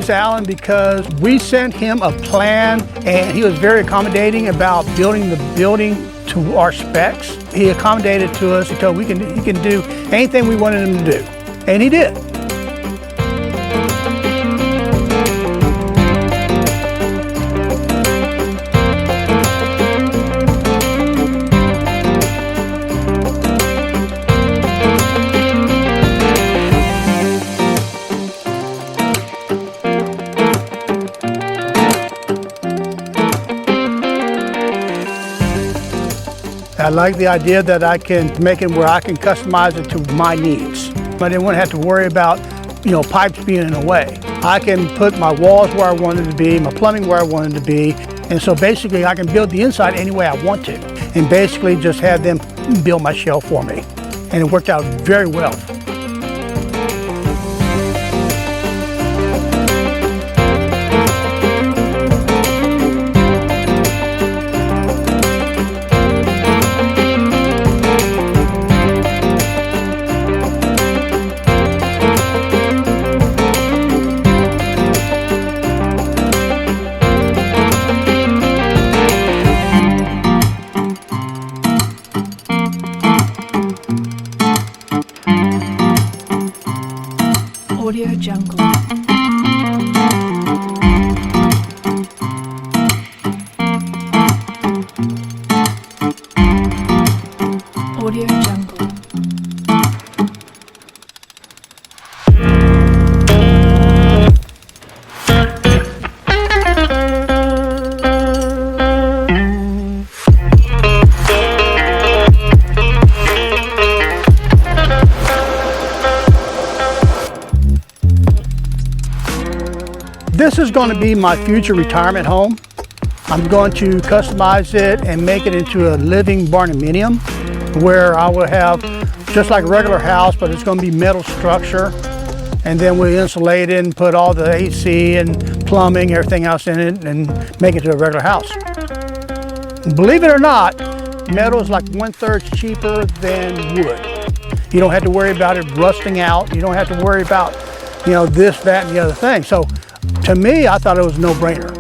thanks Alan, because we sent him a plan and he was very accommodating about building the building to our specs. He accommodated to us. He told he can do anything we wanted him to do, and he did. I like the idea that I can make it where I can customize it to my needs. I didn't want to have to worry about, pipes being in the way. I can put my walls where I wanted to be, my plumbing where I wanted to be, and so basically I can build the inside any way I want to, and basically just have them build my shell for me. And it worked out very well. Audio Jungle. Audio Jungle. This is going to be my future retirement home. I'm going to customize it and make it into a living barnuminium where I will have just like a regular house, but it's going to be metal structure. And then we insulate it and put all the AC and plumbing, everything else in it, and make it to a regular house. Believe it or not, metal is like 1/3 cheaper than wood. You don't have to worry about it rusting out. You don't have to worry about, this, that, and the other thing. So to me, I thought it was a no-brainer.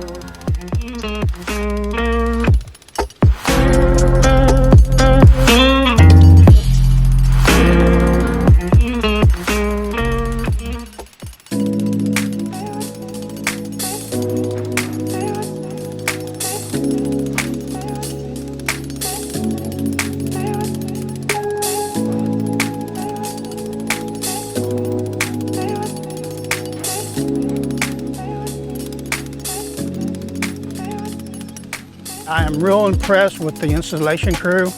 I am real impressed with the installation crew.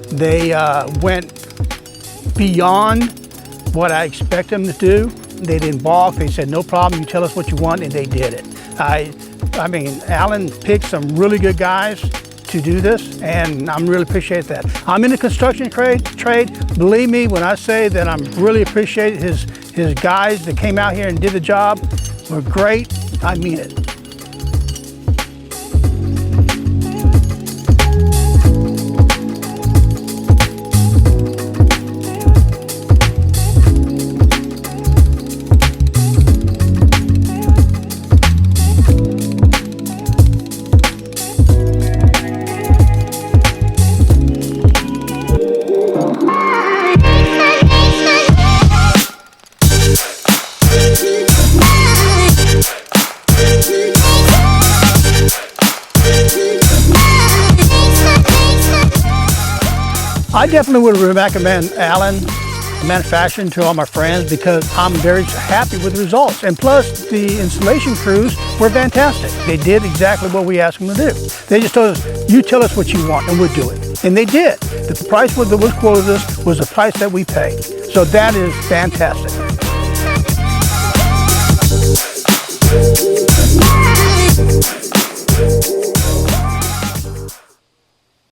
They went beyond what I expect them to do. They didn't balk. They said, no problem, you tell us what you want, and they did it. I mean, Alan picked some really good guys to do this, and I'm really appreciate that. I'm in the construction trade. Believe me when I say that I'm really appreciate his guys that came out here and did the job. Were great. I mean it. I definitely would recommend Alan Manufacturing to all my friends because I'm very happy with the results. And plus, the installation crews were fantastic. They did exactly what we asked them to do. They just told us, you tell us what you want and we'll do it. And they did. The price that was quoted us was the price that we paid. So that is fantastic.